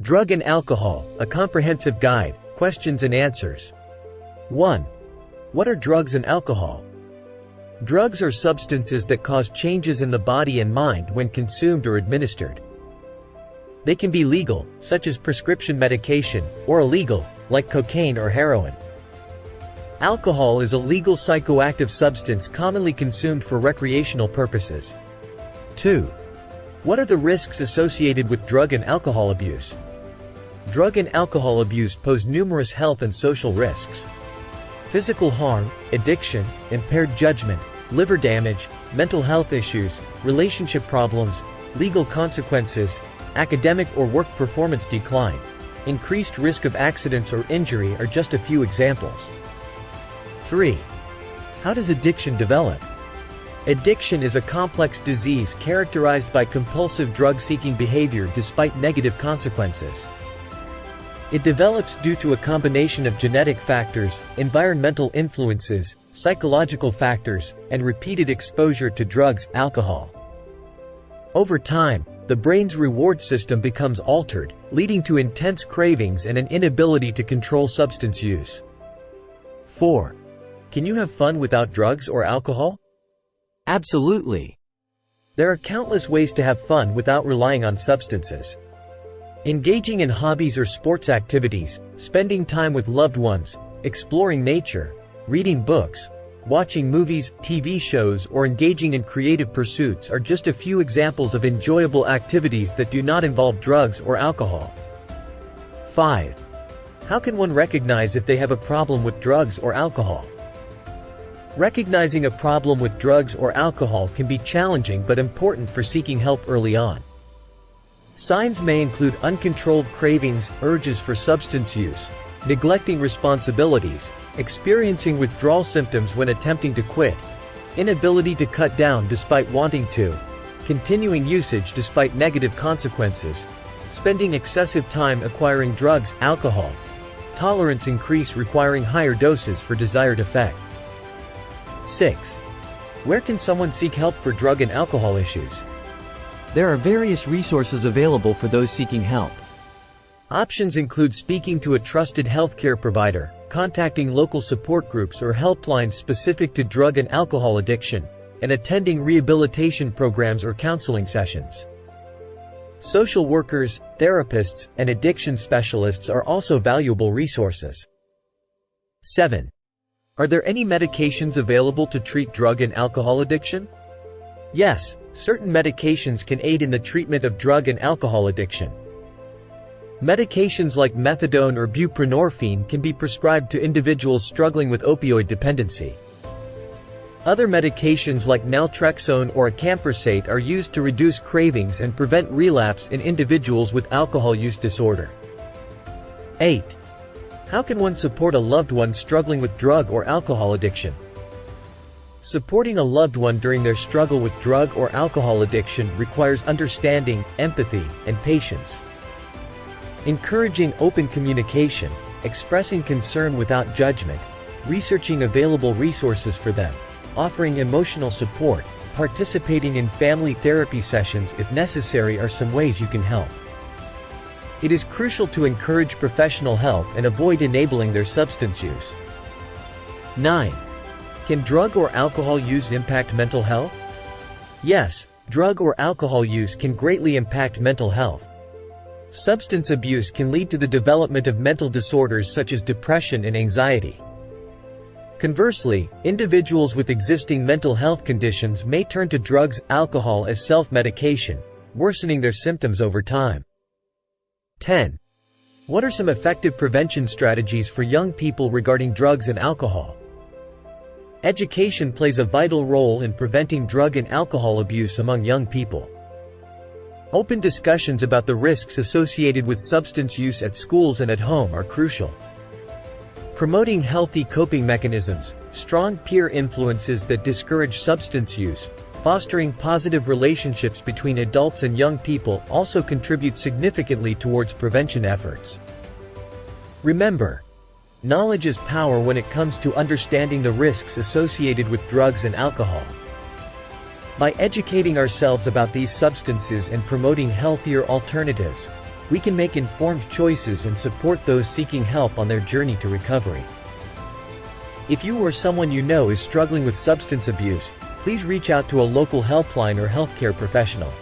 Drug and Alcohol, a comprehensive guide, questions and answers. 1. What are drugs and alcohol? Drugs are substances that cause changes in the body and mind when consumed or administered. They can be legal, such as prescription medication, or illegal, like cocaine or heroin. Alcohol is a legal psychoactive substance commonly consumed for recreational purposes. 2. What are the risks associated with drug and alcohol abuse? Drug and alcohol abuse pose numerous health and social risks. Physical harm, addiction, impaired judgment, liver damage, mental health issues, relationship problems, legal consequences, academic or work performance decline, increased risk of accidents or injury are just a few examples. 3. How does addiction develop? Addiction is a complex disease characterized by compulsive drug-seeking behavior despite negative consequences. It develops due to a combination of genetic factors, environmental influences, psychological factors, and repeated exposure to drugs, alcohol. Over time, the brain's reward system becomes altered, leading to intense cravings and an inability to control substance use. 4. Can you have fun without drugs or alcohol? Absolutely. There are countless ways to have fun without relying on substances. Engaging in hobbies or sports activities, spending time with loved ones, exploring nature, reading books, watching movies, TV shows, or engaging in creative pursuits are just a few examples of enjoyable activities that do not involve drugs or alcohol. 5. How can one recognize if they have a problem with drugs or alcohol? Recognizing a problem with drugs or alcohol can be challenging but important for seeking help early on. Signs may include uncontrolled cravings, urges for substance use, neglecting responsibilities, experiencing withdrawal symptoms when attempting to quit, inability to cut down despite wanting to, continuing usage despite negative consequences, spending excessive time acquiring drugs, alcohol, tolerance increase requiring higher doses for desired effect. 6. Where can someone seek help for drug and alcohol issues? There are various resources available for those seeking help. Options include speaking to a trusted healthcare provider, contacting local support groups or helplines specific to drug and alcohol addiction, and attending rehabilitation programs or counseling sessions. Social workers, therapists, and addiction specialists are also valuable resources. 7. Are there any medications available to treat drug and alcohol addiction? Yes, certain medications can aid in the treatment of drug and alcohol addiction. Medications like methadone or buprenorphine can be prescribed to individuals struggling with opioid dependency. Other medications like naltrexone or acamprosate are used to reduce cravings and prevent relapse in individuals with alcohol use disorder. 8. How can one support a loved one struggling with drug or alcohol addiction? Supporting a loved one during their struggle with drug or alcohol addiction requires understanding, empathy, and patience. Encouraging open communication, expressing concern without judgment, researching available resources for them, offering emotional support, participating in family therapy sessions if necessary are some ways you can help. It is crucial to encourage professional help and avoid enabling their substance use. 9. Can drug or alcohol use impact mental health? Yes, drug or alcohol use can greatly impact mental health. Substance abuse can lead to the development of mental disorders such as depression and anxiety. Conversely, individuals with existing mental health conditions may turn to drugs, alcohol as self-medication, worsening their symptoms over time. 10. What are some effective prevention strategies for young people regarding drugs and alcohol? Education plays a vital role in preventing drug and alcohol abuse among young people. Open discussions about the risks associated with substance use at schools and at home are crucial. Promoting healthy coping mechanisms, strong peer influences that discourage substance use, fostering positive relationships between adults and young people also contribute significantly towards prevention efforts. Remember, knowledge is power when it comes to understanding the risks associated with drugs and alcohol. By educating ourselves about these substances and promoting healthier alternatives, we can make informed choices and support those seeking help on their journey to recovery. If you or someone you know is struggling with substance abuse, please reach out to a local helpline or healthcare professional.